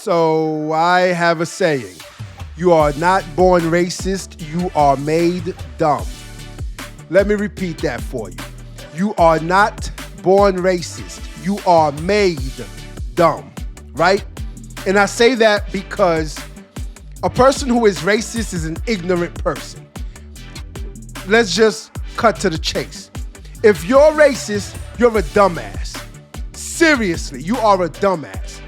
So I have a saying. You are not born racist, you are made dumb. Let me repeat that for you. You are not born racist, you are made dumb, right? And I say that because a person who is racist is an ignorant person. Let's just cut to the chase. If you're racist, you're a dumbass. Seriously, you are a dumbass.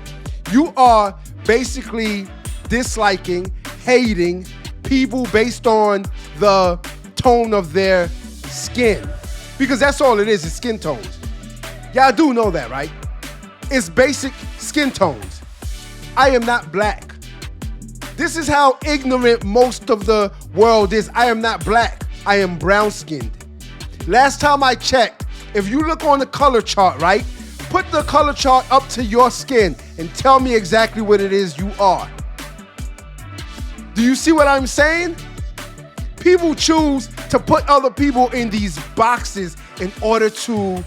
You are basically disliking, hating people based on the tone of their skin. Because that's all it is skin tones. Y'all do know that, right? It's basic skin tones. I am not black. This is how ignorant most of the world is. I am not black. I am brown-skinned. Last time I checked, if you look on the color chart, right? Put the color chart up to your skin and tell me exactly what it is you are. Do you see what I'm saying? People choose to put other people in these boxes in order to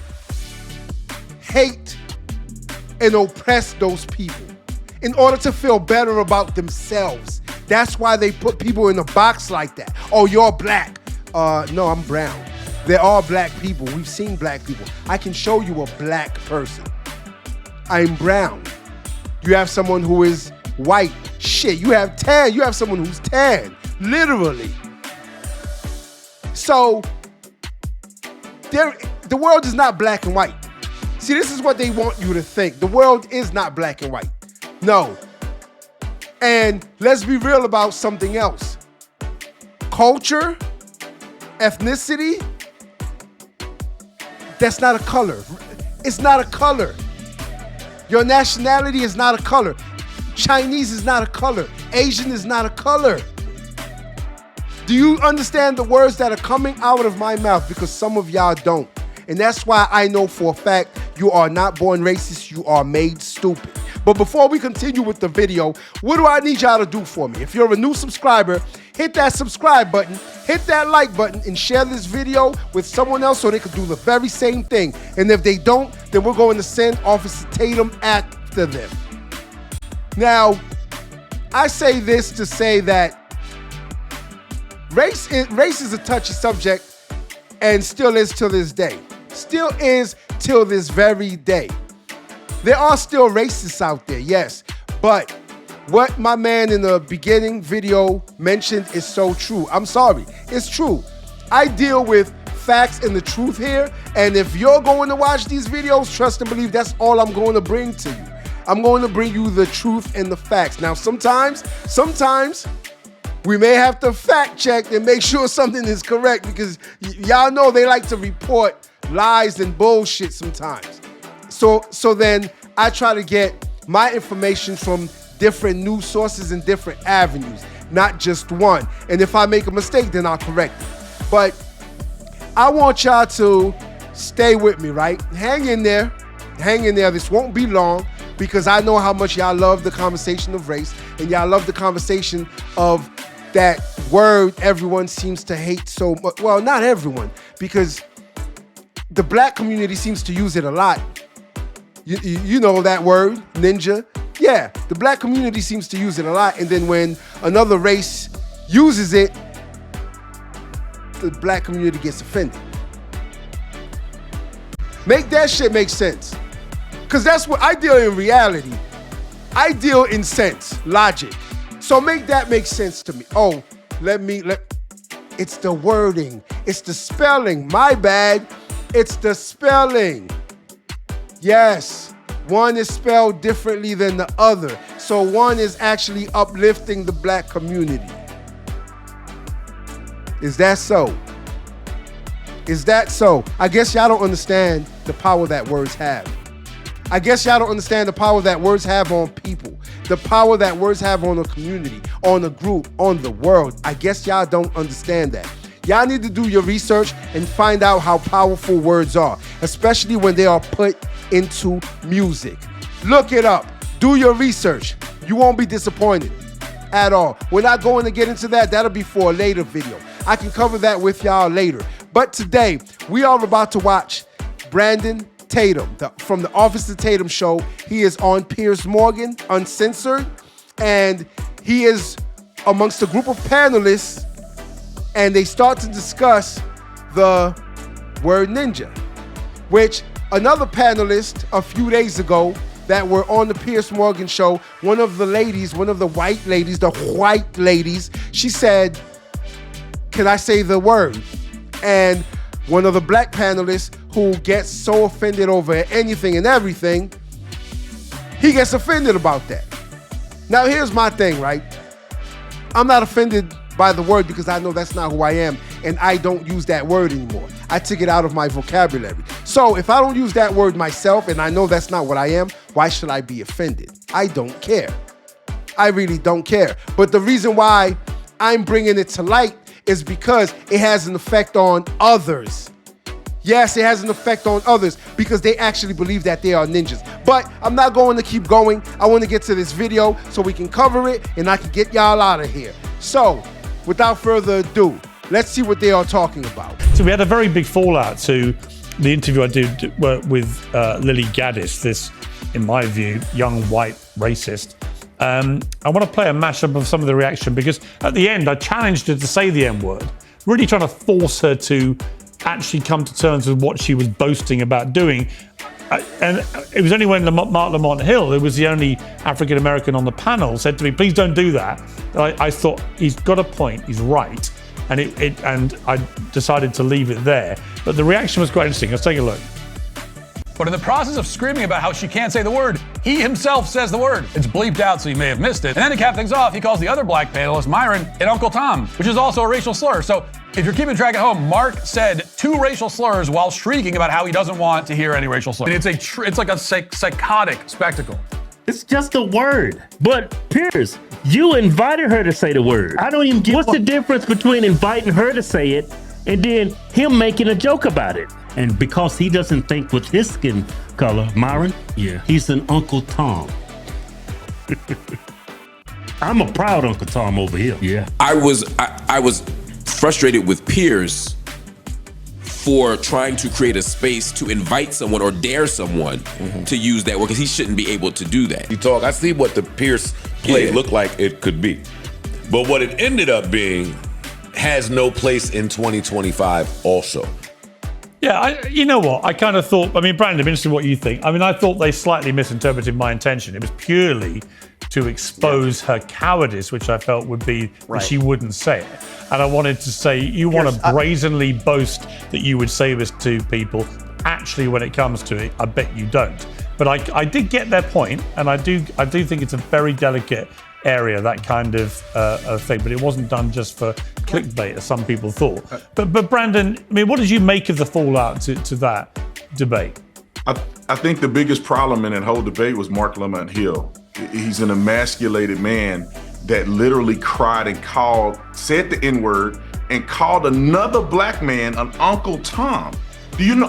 hate and oppress those people, in order to feel better about themselves. That's why they put people in a box like that. Oh, you're black. No, I'm brown. There are black people. We've seen black people. I can show you a black person. I'm brown. You have someone who is white. Shit, you have tan. You have someone who's tan. Literally. So, the world is not black and white. See, this is what they want you to think. The world is not black and white. No. And let's be real about something else. Culture, ethnicity, that's not a color. It's not a color. Your nationality is not a color. Chinese is not a color. Asian is not a color. Do you understand the words that are coming out of my mouth? Because some of y'all don't. And that's why I know for a fact you are not born racist, you are made stupid. But before we continue with the video, what do I need y'all to do for me? If you're a new subscriber, hit that subscribe button, hit that like button, and share this video with someone else so they can do the very same thing. And if they don't, then we're going to send Officer Tatum after them. Now, I say this to say that race is a touchy subject and still is till this day. Still is till this very day. There are still racists out there, yes. But what my man in the beginning video mentioned is so true. I'm sorry, it's true. I deal with facts and the truth here. And if you're going to watch these videos, trust and believe that's all I'm going to bring to you. I'm going to bring you the truth and the facts. Now, sometimes we may have to fact check and make sure something is correct because y'all know they like to report lies and bullshit sometimes. So then I try to get my information from different news sources and different avenues, not just one. And if I make a mistake, then I'll correct it. But I want y'all to stay with me, right? Hang in there. Hang in there. This won't be long because I know how much y'all love the conversation of race and y'all love the conversation of that word everyone seems to hate so much. Well, not everyone, because the black community seems to use it a lot. You know that word, ninja? Yeah, the black community seems to use it a lot. And then when another race uses it, the black community gets offended. Make that shit make sense. Because that's what I deal in reality. I deal in sense, logic. So make that make sense to me. Oh, it's the wording. It's the spelling. My bad. It's the spelling. Yes, one is spelled differently than the other. So one is actually uplifting the black community. Is that so? Is that so? I guess y'all don't understand the power that words have. I guess y'all don't understand the power that words have on people. The power that words have on a community, on a group, on the world. I guess y'all don't understand that. Y'all need to do your research and find out how powerful words are, especially when they are put into music. Look it up. Do your research. You won't be disappointed at all. We're not going to get into that. That'll be for a later video. I can cover that with y'all later. But today, we are about to watch Brandon Tatum from the Officer Tatum Show. He is on Piers Morgan, Uncensored. And he is amongst a group of panelists, and they start to discuss the word ninja, which another panelist a few days ago that were on the Piers Morgan show, one of the white ladies, she said, "Can I say the word?" And one of the black panelists who gets so offended over anything and everything, he gets offended about that. Now here's my thing, right? I'm not offended by the word because I know that's not who I am, and I don't use that word anymore. I took it out of my vocabulary. So if I don't use that word myself and I know that's not what I am, why should I be offended? I don't care. I really don't care. But the reason why I'm bringing it to light is because it has an effect on others. Yes, it has an effect on others because they actually believe that they are ninjas. But I'm not going to keep going. I want to get to this video so we can cover it and I can get y'all out of here. So, without further ado, let's see what they are talking about. So we had a very big fallout to the interview I did with Lilly Gaddis, this, in my view, young white racist. I want to play a mashup of some of the reaction because at the end I challenged her to say the N-word, really trying to force her to actually come to terms with what she was boasting about doing. And it was only when Marc Lamont Hill, who was the only African American on the panel, said to me, "Please don't do that." I thought, he's got a point, he's right. And I decided to leave it there. But the reaction was quite interesting. Let's take a look. But in the process of screaming about how she can't say the word, he himself says the word. It's bleeped out, so you may have missed it. And then to cap things off, he calls the other black panelist, Myron, an Uncle Tom, which is also a racial slur. So if you're keeping track at home, Marc said 2 racial slurs while shrieking about how he doesn't want to hear any racial slurs. And it's like a psychotic spectacle. It's just a word. But Piers, you invited her to say the word. I don't even get what's the difference between inviting her to say it and then him making a joke about it. And because he doesn't think with his skin color, Myron, he's an Uncle Tom. I'm a proud Uncle Tom over here. Yeah. I was frustrated with Piers for trying to create a space to invite someone or dare someone to use that word, because he shouldn't be able to do that. You talk, I see what the Piers play looked like it could be. But what it ended up being has no place in 2025 also. Yeah, you know what? I kind of thought, Brandon, I'm interested in what you think. I thought they slightly misinterpreted my intention. It was purely to expose her cowardice, which I felt would be that she wouldn't say it. And I wanted to say, you want to brazenly boast that you would say this to people. Actually, when it comes to it, I bet you don't. But I did get their point, and I do think it's a very delicate area, that kind of thing, but it wasn't done just for clickbait, as some people thought. But Brandon, what did you make of the fallout to that debate? I think the biggest problem in that whole debate was Marc Lamont Hill. He's an emasculated man that literally cried and said the N-word and called another black man an Uncle Tom. Do you know,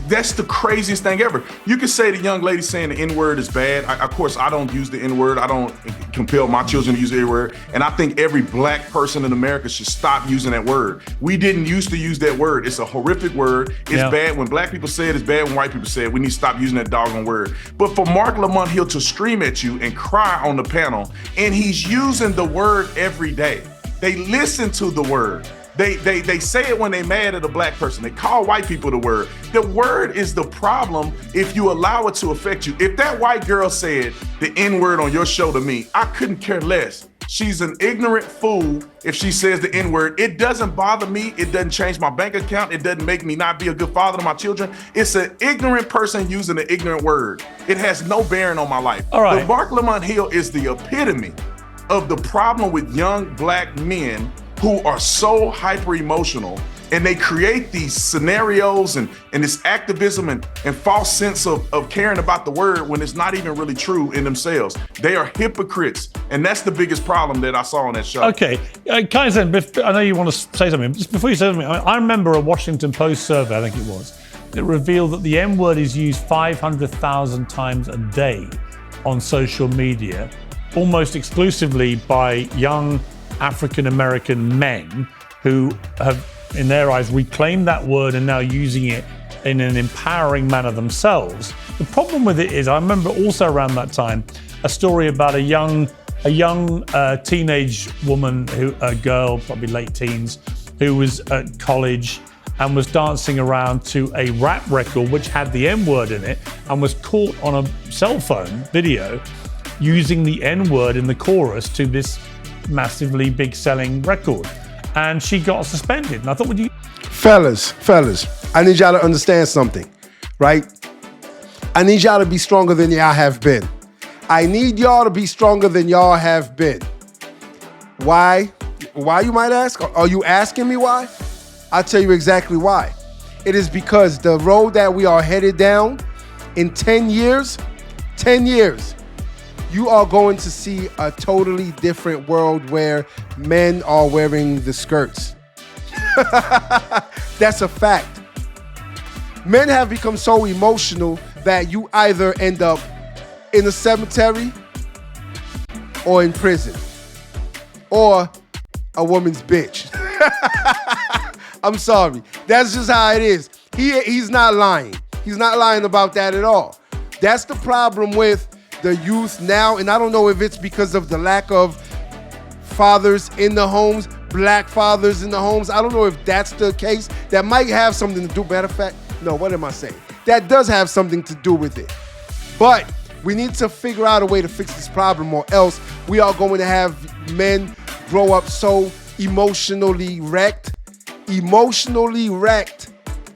that's the craziest thing ever. You could say the young lady saying the N-word is bad. Of course, I don't use the N-word. I don't compel my children to use the N-word. And I think every black person in America should stop using that word. We didn't used to use that word. It's a horrific word. It's bad when black people say it. It's bad when white people say it. We need to stop using that doggone word. But for Marc Lamont Hill to scream at you and cry on the panel, and he's using the word every day. They listen to the word. They say it when they're mad at a black person. They call white people the word. The word is the problem if you allow it to affect you. If that white girl said the N-word on your show to me, I couldn't care less. She's an ignorant fool if she says the N-word. It doesn't bother me. It doesn't change my bank account. It doesn't make me not be a good father to my children. It's an ignorant person using an ignorant word. It has no bearing on my life. All right. But Marc Lamont Hill is the epitome of the problem with young black men who are so hyper emotional, and they create these scenarios and this activism and false sense of caring about the word when it's not even really true in themselves. They are hypocrites, and that's the biggest problem that I saw on that show. Okay, 𝐂𝐻𝐍'𝐶, I know you want to say something. Just before you say something, I remember a Washington Post survey, I think it was, that revealed that the N-word is used 500,000 times a day on social media, almost exclusively by young African-American men who have, in their eyes, reclaimed that word and now using it in an empowering manner themselves. The problem with it is, I remember also around that time, a story about a young a young teenage woman, a girl, probably late teens, who was at college and was dancing around to a rap record which had the N-word in it and was caught on a cell phone video using the N-word in the chorus to this massively big selling record. And she got suspended. And I thought, would you... Fellas, I need y'all to understand something, right? I need y'all to be stronger than y'all have been. I need y'all to be stronger than y'all have been. Why? Why, you might ask? Are you asking me why? I'll tell you exactly why. It is because the road that we are headed down in 10 years, you are going to see a totally different world where men are wearing the skirts. That's a fact. Men have become so emotional that you either end up in a cemetery or in prison or a woman's bitch. I'm sorry. That's just how it is. He's not lying. He's not lying about that at all. That's the problem with the youth now, and I don't know if it's because of the lack of fathers in the homes, black fathers in the homes. I don't know if that's the case. That might have something to do, matter of fact, no, what am I saying? That does have something to do with it. But we need to figure out a way to fix this problem, or else we are going to have men grow up so emotionally wrecked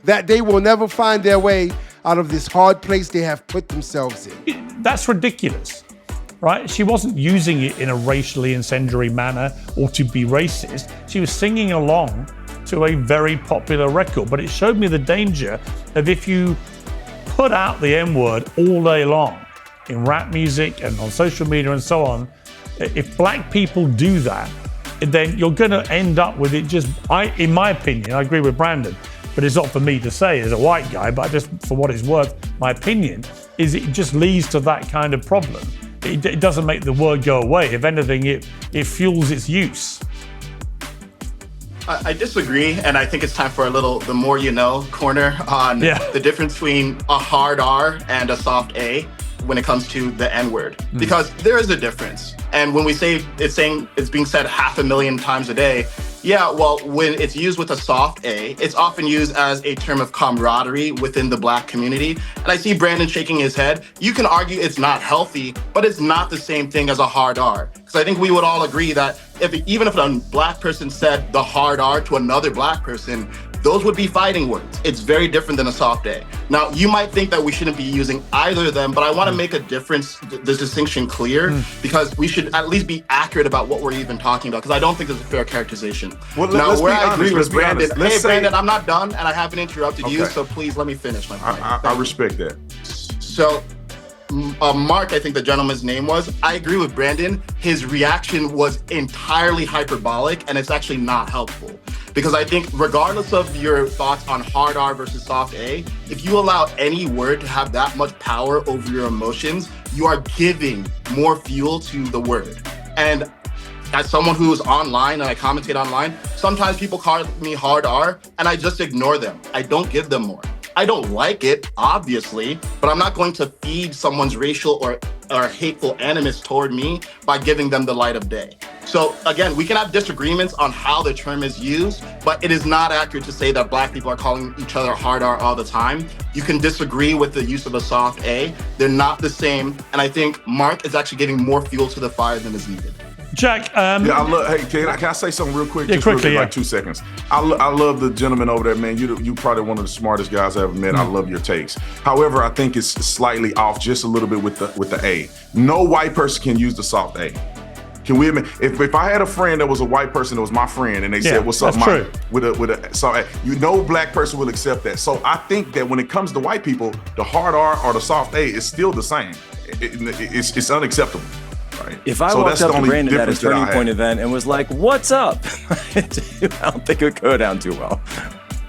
that they will never find their way out of this hard place they have put themselves in. That's ridiculous, right? She wasn't using it in a racially incendiary manner or to be racist. She was singing along to a very popular record, but it showed me the danger of if you put out the N-word all day long in rap music and on social media and so on, if black people do that, then you're going to end up with it just, in my opinion, I agree with Brandon, but it's not for me to say as a white guy, but just for what it's worth, my opinion is it just leads to that kind of problem. It doesn't make the word go away. If anything, it fuels its use. I disagree, and I think it's time for a little the more you know corner on the difference between a hard R and a soft A when it comes to the N-word. Because there is a difference. And when we say it's being said 500,000 times a day, yeah, well, when it's used with a soft A, it's often used as a term of camaraderie within the black community. And I see Brandon shaking his head. You can argue it's not healthy, but it's not the same thing as a hard R. Because I think we would all agree that even if a black person said the hard R to another black person, those would be fighting words. It's very different than a soft A. Now, you might think that we shouldn't be using either of them, but I want to make a difference, the distinction clear, because we should at least be accurate about what we're even talking about, because I don't think there's a fair characterization. Well, now, where I agree with Brandon, Brandon, Brandon, I'm not done, and I haven't interrupted you, so please let me finish my point. I respect that. So, Marc, I think the gentleman's name was, I agree with Brandon. His reaction was entirely hyperbolic, and it's actually not helpful. Because I think regardless of your thoughts on hard R versus soft A, if you allow any word to have that much power over your emotions, you are giving more fuel to the word. And as someone who is online and I commentate online, sometimes people call me hard R and I just ignore them. I don't give them more. I don't like it, obviously, but I'm not going to feed someone's racial or hateful animus toward me by giving them the light of day. So again, we can have disagreements on how the term is used, but it is not accurate to say that black people are calling each other hard R all the time. You can disagree with the use of a soft A. They're not the same. And I think Marc is actually giving more fuel to the fire than is needed. Jack, yeah, I love. Hey, can I say something real quick? Yeah, just quickly, really, like 2 seconds. I love the gentleman over there, man. You probably one of the smartest guys I ever met. I love your takes. However, I think it's slightly off just a little bit with the A. No white person can use the soft A. Can we admit, if I had a friend that was a white person that was my friend and they said, "What's up, Mike?" with a soft A, no black person will accept that. So I think that when it comes to white people, the hard R or the soft A is still the same. It's unacceptable. Right. If I walked up to Brandon at a Turning Point event and was like, "What's up?" I don't think it would go down too well.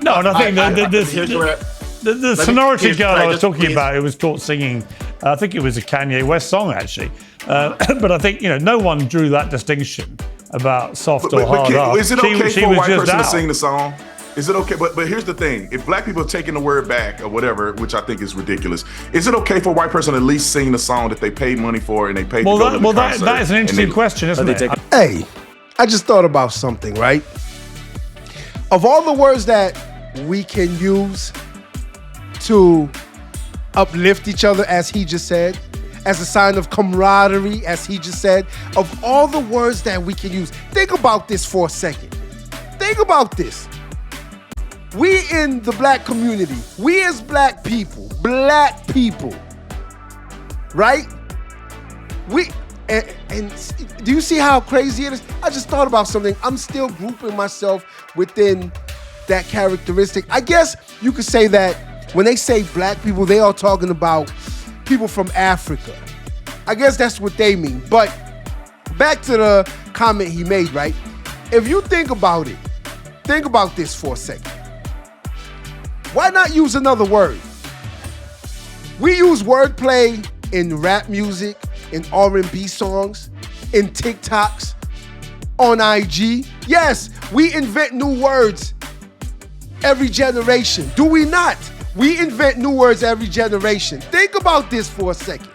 No, and I think the sonority girl I was talking about, it was caught singing, I think it was a Kanye West song, actually. But I think, no one drew that distinction about soft or hard R. Is it okay for a white person to sing the song? Is it okay? But here's the thing: if black people are taking the word back or whatever, which I think is ridiculous, is it okay for a white person to at least sing the song that they paid money for and they paid to go to the concert? That is an interesting question, isn't it? Hey, I just thought about something, right? Of all the words that we can use to uplift each other, as he just said, as a sign of camaraderie, as he just said, of all the words that we can use, think about this for a second. Think about this. We in the black community, we as black people, right? And do you see how crazy it is? I just thought about something. I'm still grouping myself within that characteristic. I guess you could say that when they say black people, they are talking about people from Africa. I guess that's what they mean. But back to the comment he made, right? If you think about it, think about this for a second. Why not use another word? We use wordplay in rap music, in R&B songs, in TikToks, on IG. Yes, we invent new words every generation. Do we not? We invent new words every generation. Think about this for a second.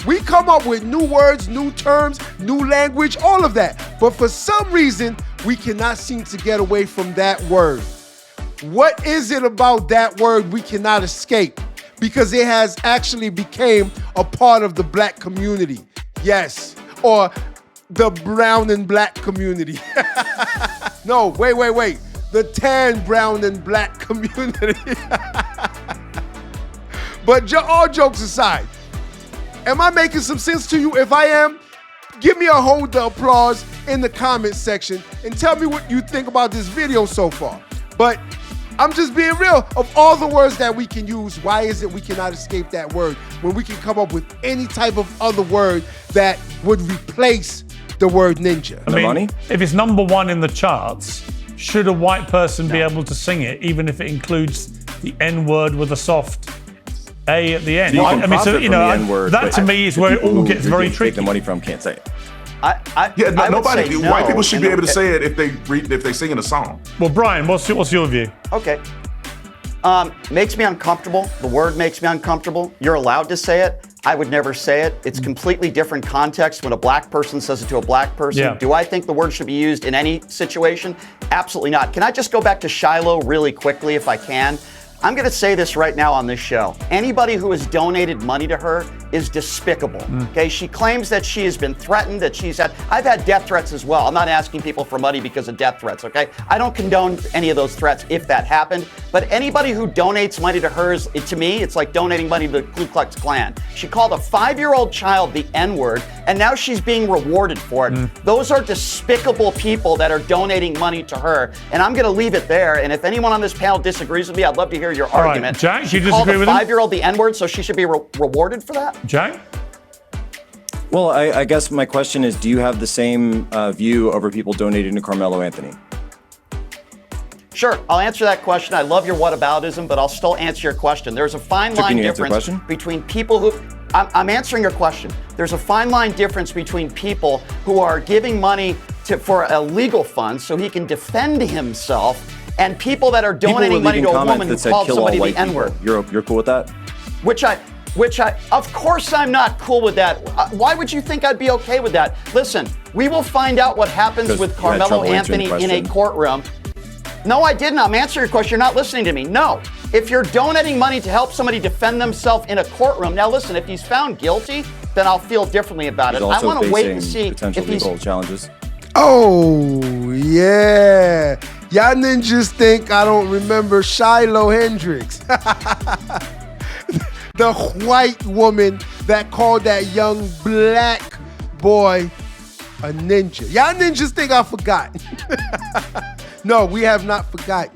We come up with new words, new terms, new language, all of that. But for some reason, we cannot seem to get away from that word. What is it about that word we cannot escape? Because it has actually become a part of the black community. Yes, or the brown and black community. No, wait. The tan, brown, and black community. But all jokes aside, am I making some sense to you? If I am, give me a hold the applause in the comment section and tell me what you think about this video so far. But I'm just being real. Of all the words that we can use, why is it we cannot escape that word when we can come up with any type of other word that would replace the word ninja? I mean, if it's number one in the charts, should a white person be able to sing it, even if it includes the N word with a soft A at the end? So that to me is where it all gets very tricky. Take the money from can't say it. Nobody. White people should be able to say it if they sing in a song. Well, Brian, what's your view? Okay. Makes me uncomfortable. The word makes me uncomfortable. You're allowed to say it. I would never say it. It's completely different context when a black person says it to a black person. Yeah. Do I think the word should be used in any situation? Absolutely not. Can I just go back to Shiloh really quickly if I can? I'm going to say this right now on this show. Anybody who has donated money to her is despicable. Okay, she claims that she has been threatened, that I've had death threats as well. I'm not asking people for money because of death threats, okay? I don't condone any of those threats if that happened, but anybody who donates money to her, to me, it's like donating money to the 𝐂𝐀𝐍. She called a 5-year-old child the N-word, and now she's being rewarded for it. Those are despicable people that are donating money to her, and I'm going to leave it there, and if anyone on this panel disagrees with me, I'd love to hear your argument. Right, Jack, you disagree She with him? called a 5-year-old the N-word, so she should be rewarded for that? Jack? Well, I guess my question is, do you have the same view over people donating to Carmelo Anthony? Sure, I'll answer that question. I love your whataboutism, but I'll still answer your question. There's a fine line difference between people who... I'm answering your question. There's a fine line difference between people who are giving money for a legal fund so he can defend himself and people that are donating money to a woman who called somebody the N-word. You're cool with that? Which I, of course I'm not cool with that. Why would you think I'd be okay with that? Listen, we will find out what happens with Carmelo Anthony in a courtroom. No, I didn't. I'm answering your question. You're not listening to me. No. If you're donating money to help somebody defend themselves in a courtroom, now listen, if he's found guilty, then I'll feel differently about it. I want to wait and see potential legal challenges. Oh, yeah. Y'all ninjas think I don't remember Shiloh Hendrix. The white woman that called that young black boy a ninja. Y'all ninjas think I forgot. No, we have not forgotten.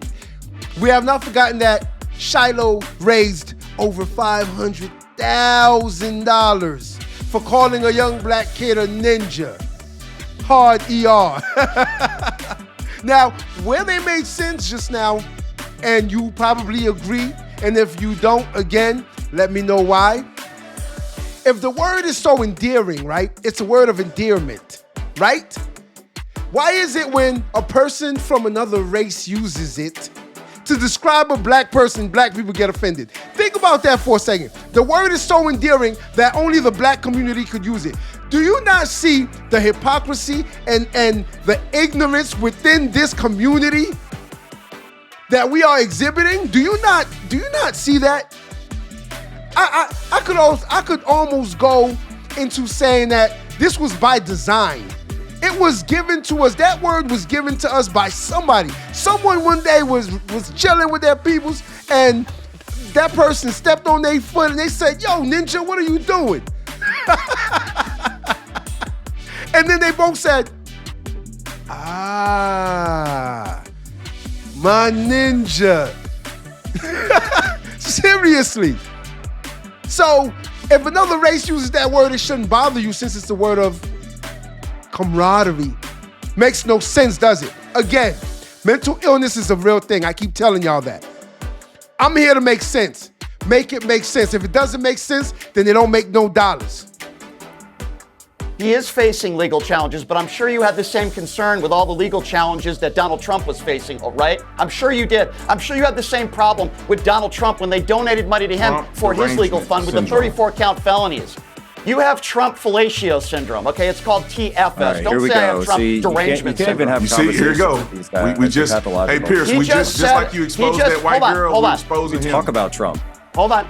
We have not forgotten that Shiloh raised over $500,000 for calling a young black kid a ninja. Hard ER. Now, where they made sense just now, and you probably agree, and if you don't, again, let me know why. If the word is so endearing, right? It's a word of endearment, right? Why is it when a person from another race uses it, to describe a black person, black people get offended. Think about that for a second. The word is so endearing that only the black community could use it. Do you not see the hypocrisy and the ignorance within this community that we are exhibiting? Do you not see that? I could almost go into saying that this was by design. It was given to us. That word was given to us by somebody. Someone one day was chilling with their peoples, and that person stepped on their foot and they said, "Yo, ninja, what are you doing?" And then they both said, "Ah, my ninja." Seriously. So if another race uses that word, it shouldn't bother you since it's the word of camaraderie. Makes no sense, does it? Again, mental illness is a real thing. I keep telling y'all that. I'm here to make sense. Make it make sense. If it doesn't make sense, then it don't make no dollars. He is facing legal challenges, but I'm sure you had the same concern with all the legal challenges that Donald Trump was facing, right? I'm sure you did. I'm sure you had the same problem with Donald Trump when they donated money to him for his legal fund with the 34-count felonies. You have Trump fellatio syndrome, okay? It's called TFS. Right, Don't say I have Trump derangement syndrome. You see, here you go. We just, hey, Piers, we just like you exposed that white girl, we're exposing him. Talk about Trump. Hold on.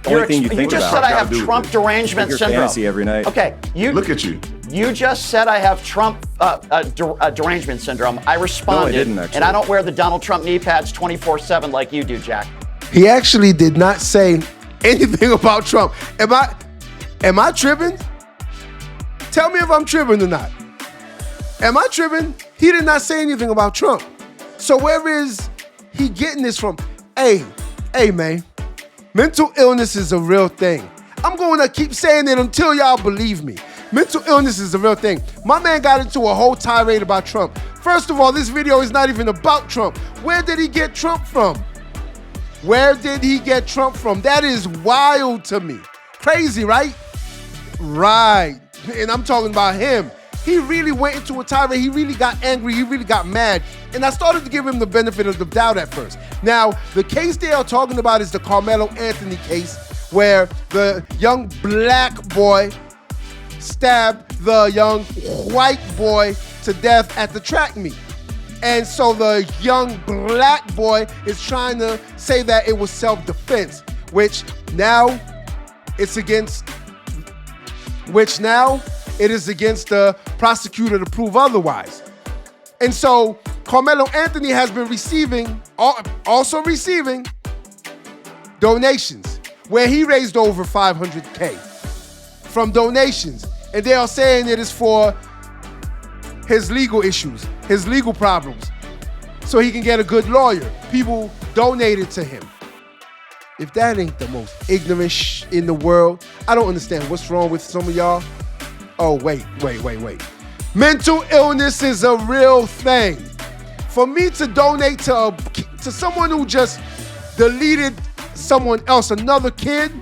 You just said I have Trump derangement syndrome. Fantasy every night. Okay, look at you. You just said I have Trump derangement syndrome. I responded, no, I didn't, actually. And I don't wear the Donald Trump knee pads 24/7 like you do, Jack. He actually did not say anything about Trump. Am I tripping? Tell me if I'm tripping or not. Am I tripping? He did not say anything about Trump. So where is he getting this from? Hey, man. Mental illness is a real thing. I'm going to keep saying it until y'all believe me. Mental illness is a real thing. My man got into a whole tirade about Trump. First of all, this video is not even about Trump. Where did he get Trump from? Where did he get Trump from? That is wild to me. Crazy, right? Right. And I'm talking about him. He really went into a tirade. He really got angry. He really got mad. And I started to give him the benefit of the doubt at first. Now, the case they are talking about is the Carmelo Anthony case, where the young black boy stabbed the young white boy to death at the track meet. And so the young black boy is trying to say that it was self-defense, which now it is against the prosecutor to prove otherwise. And so Carmelo Anthony has been also receiving donations, where he raised over $500K from donations. And they are saying it is for his legal issues, his legal problems, so he can get a good lawyer. People donated to him. If that ain't the most ignorant in the world, I don't understand what's wrong with some of y'all. Oh, wait. Mental illness is a real thing. For me to donate to someone who just deleted someone else, another kid,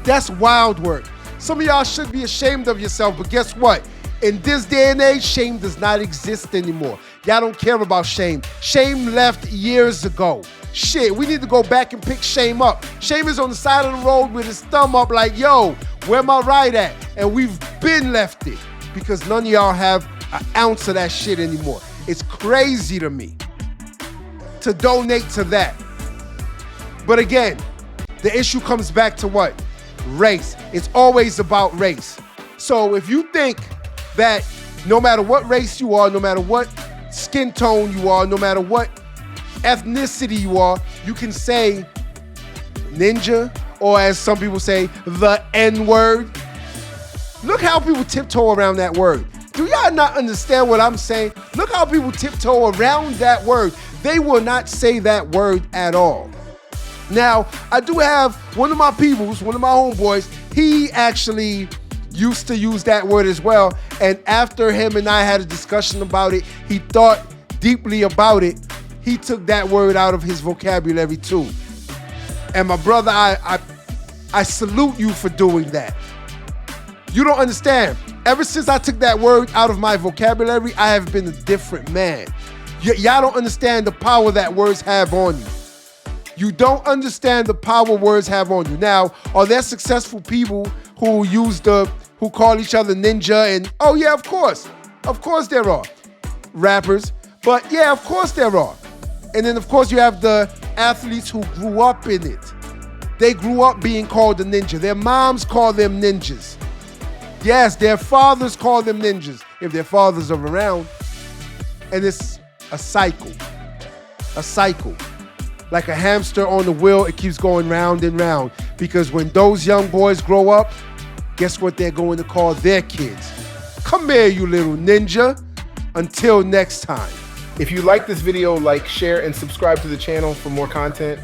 that's wild work. Some of y'all should be ashamed of yourself, but guess what? In this day and age, shame does not exist anymore. Y'all don't care about shame. Shame left years ago. Shit, we need to go back and pick shame up. Shame is on the side of the road with his thumb up like, yo, where my ride at? And we've been left it because none of y'all have an ounce of that shit anymore. It's crazy to me to donate to that. But again, the issue comes back to what? Race. It's always about race. So if you think that no matter what race you are, no matter what skin tone you are, no matter what ethnicity you are, you can say ninja, or as some people say, the N-word. Look how people tiptoe around that word. Do y'all not understand what I'm saying? Look how people tiptoe around that word. They will not say that word at all. Now, I do have one of my peoples, one of my homeboys, he actually used to use that word as well. And after him and I had a discussion about it, he thought deeply about it. He took that word out of his vocabulary too. And my brother, I salute you for doing that. You don't understand. Ever since I took that word out of my vocabulary, I have been a different man. Y'all don't understand the power that words have on you. You don't understand the power words have on you. Now, are there successful people who call each other ninja and, oh yeah, of course. Of course there are. Rappers. But yeah, of course there are. And then of course you have the athletes who grew up in it. They grew up being called a ninja. Their moms call them ninjas. Yes, their fathers call them ninjas, if their fathers are around. And it's a cycle. A cycle. Like a hamster on the wheel, it keeps going round and round. Because when those young boys grow up, guess what they're going to call their kids? Come here, you little ninja. Until next time. If you like this video, like, share, and subscribe to the channel for more content.